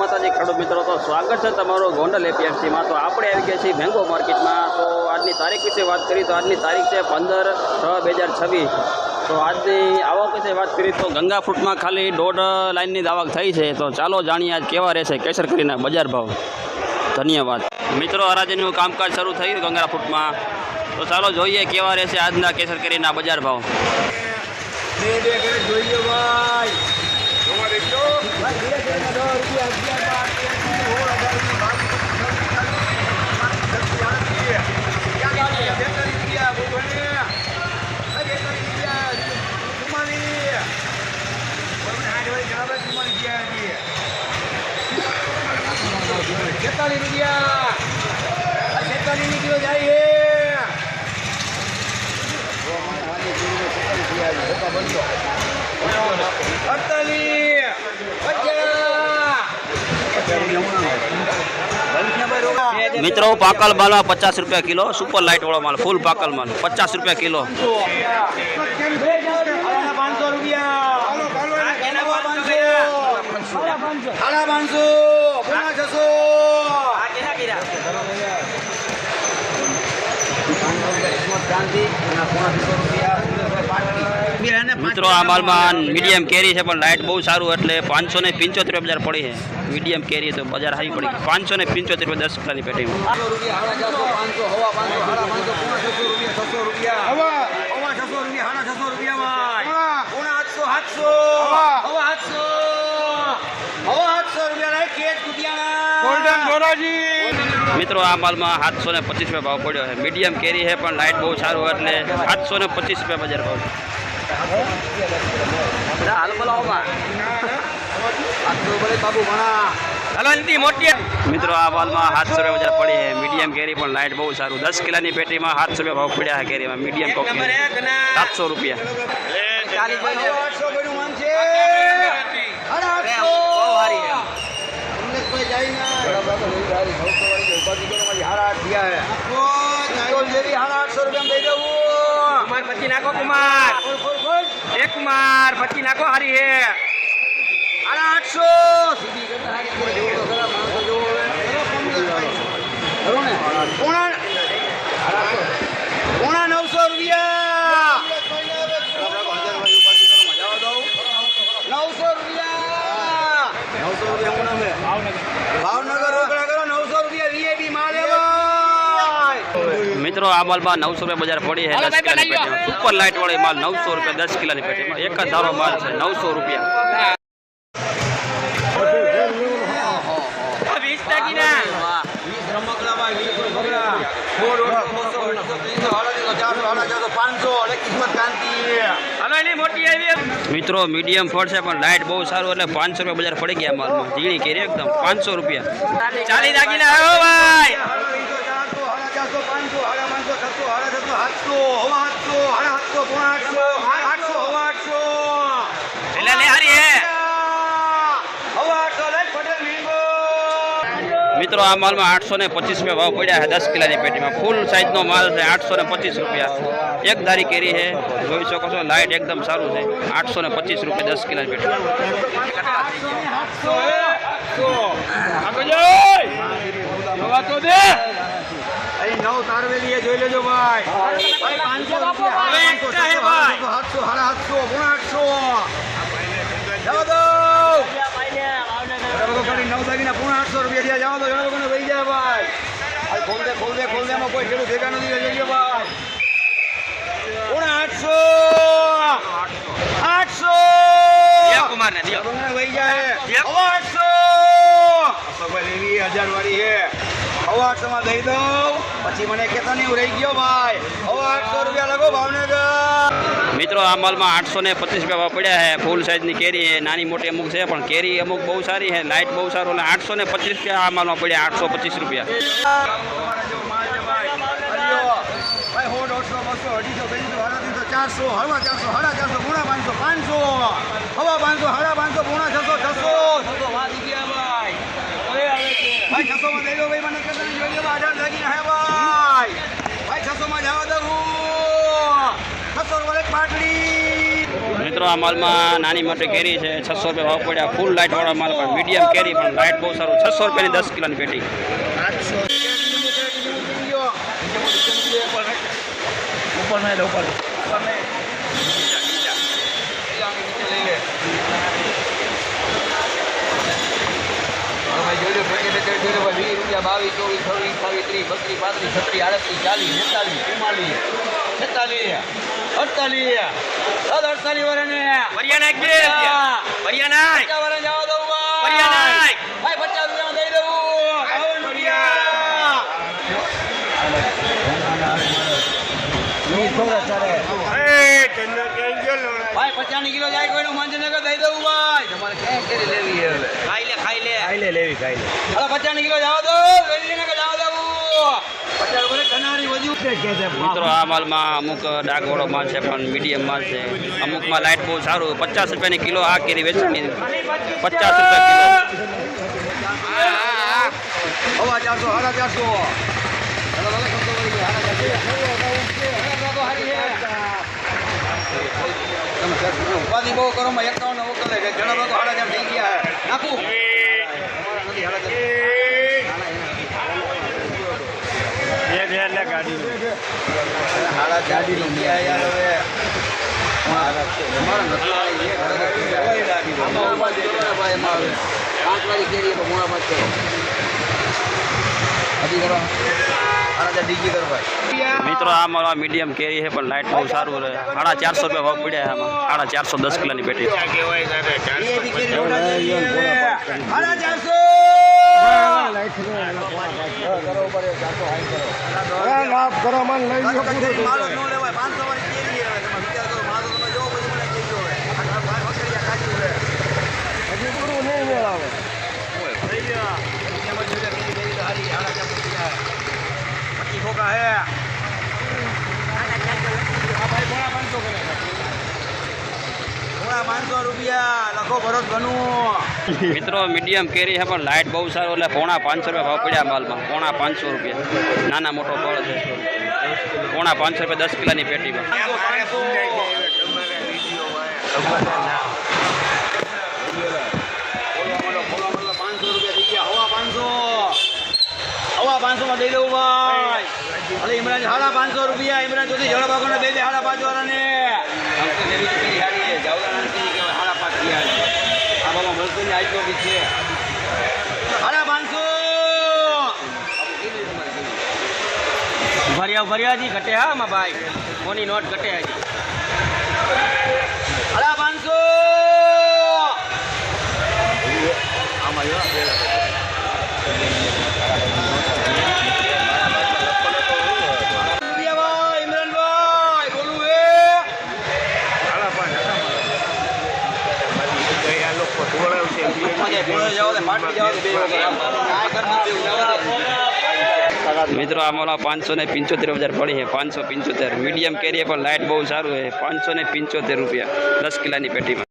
માતાજી ખેડૂત મિત્રો, તો સ્વાગત છે તમારું ગોંડલ એપીએમસીમાં। તો આપણે આવી ગયા છીએ મેંગો માર્કેટમાં। તો આજની તારીખ વિશે વાત કરીએ તો આજની તારીખ છે 15/6/2026। તો આજની આવક વિશે વાત કરીએ તો ગંગા ફ્રૂટમાં ખાલી 1.5 લાઇનની આવક થઈ છે। તો ચાલો જાણીએ આજ કેવા રહેશે કેસર કેરીના બજાર ભાવ। ધન્યવાદ મિત્રો। હરાજીનું કામકાજ શરૂ થયું ગંગા ફ્રૂટમાં। તો ચાલો જોઈએ કેવા રહેશે આજના કેસર કેરીના બજાર ભાવ। મિત્રો પાકલ माल 50 रुपया किलो, सुपर लाइट वाला माल फुल पाकल माल 50 रुपया किलो। मित्रों आ माल में मीडियम केरी है पर लाइट बहुत सारू एटले 575 रुपया बजार पड़ी है। मीडियम केरी तो बजार हाई पड़ी 575 रुपया 10 किलो की पेटी में। मित्रों आ माल में 725 रुपया भाव पड़ो है। मीडियम केरी है पर लाइट बहुत सारू एटले 725 रुपया बजार भाव। मित्रों आ माल में 700 रुपया बजार पड़ी है। मीडियम केरी पर लाइट बहुत सारू 10 किलो की पेटी में 700 रुपया भाव पड़ा है। केरी में मीडियम कॉफी 700 रुपया। कुमार पची नाको हारी है 800 900 रुपया 900 रुपया भावनगर रोकड़ा करो 900 रुपया वीआईपी माल है। मित्रों आ माल में 900 रुपया बाजार पड़ी है 10 किलो की पेटी में। सुपर लाइट वाली माल 900 रुपया 10 किलो की पेटी में। एक धारो माल है 900 रुपया। मित्रों मीडियम फल है पर लाइट बहुत सारू एटले 500 रुपया बजार पड़ी गया माल में। झीणी केरी एकदम 500 रुपया 40 दागीना हो भाई। मित्रों आ माल में 825 रुपया भाव पड़ा है 10 किलो की पेटी में। फूल साइज नो माल है 825 रुपया। एक धारी केरी है જોઈ શકો છો। लाइट एकदम सारू है 825 रुपया 10 किलो की पेटी में। नौ तारवेली है જોઈ લેજો ભાઈ। 500 રૂપિયા હવે એકતા હે ભાઈ 700 800 જાવ દો ખાલી 9 દાગીના 800 રૂપિયા દિયા જાવ દો જણા લોકોને વહી જાય ભાઈ। આ ખોલ દે માં કોઈ ખેડૂત ભેગા નથી જોઈજો ભાઈ। 800 દિયા કુમાર ને દિયા લોકોને વહી જાય 800 ભાઈ લેવી 1000 વાળી है 800 में दई दो पची मने कहता नहीं रही गयो भाई 800 रुपया लगो भावनगर। मित्रों आ माल में 825 रुपया भाव पड़ा है। फूल साइज की केरी है नानी मोटी अमुक है पर केरी अमुक बहुत सारी है। लाइट बहुत सारू 825 रुपया आ माल में पड़ा 825 रुपया। भाई 600 में दे दो भाई मैंने कहता नहीं जोइए 18 दागीना है भाई 600 में जावा दो 600 वाले पाटड़ी। मित्रों મિત્રો આ માલમાં નાની મોટી કેરી છે 600 રૂપિયા ભાવ પડ્યા. ફૂલ લાઇટ વાળા માલ પણ મીડિયમ કેરી પણ લાઇટ બહુ સારું 600 રૂપિયાની 10 કિલોની પેટી. ₹22, ₹24, ₹26, ₹28, ₹30, ₹32, ₹33, ₹34, ₹40, ₹46, ₹47, ₹48, ભાઈ 50 કિલો જાય કોઈનું માંજનગર દઈ દઉં ભાઈ. તમારે ક્યાં કેરી લેવી છે હવે? ખાઈ લે. હવે 50 કિલો જવા દો, વેલીને કે જવા દઉં. 50 રૂપિયા કનારી વધ્યું છે કે છે. મિત્રો આ માલમાં અમુક ડાઘવાળો માલ છે પણ મીડિયમ માલ છે. અમુકમાં લાઇટ બહુ સારું 50 રૂપિયાની કિલો આ કેરી વેચવાની 50 રૂપિયા કિલો. હવા 400, 450. ઉપાધિ બહુ કરો 51 મોકલે છે. ઘણા લોકો 4,000 થઈ ગયા છે. નાખું ગાડી મિત્રો આ મારા મીડિયમ કેરી છે પણ લાઇટ બહુ સારું રહે 450 રૂપિયા ભાવ પડ્યા આમાં 450 10 કિલોની પેટી. મિત્રો મીડિયમ કેરી છે પણ લાઇટ બહુ સારું એટલે ₹550 ભાવ પડ્યા માલમાં. ₹550 નાના મોટો ફળ છે. ₹550 10 કિલોની પેટીમાં. હવા 500 માં દઈ દઉં ભાઈ. અરે ઇમરાન ₹550. ઇમરાન જોતી ઝડપ આગળ દઈ દે 5.5 વાળાને. ભર્યાજી ઘટે હા માં ભાઈ કોની નોટ ઘટે હજી 500 આમાં મિત્રો આમાં 575 પડી છે 575. મીડિયમ કેરી પણ લાઇટ બહુ સારું છે 575 રૂપિયા 10 કિલોની પેટીમાં.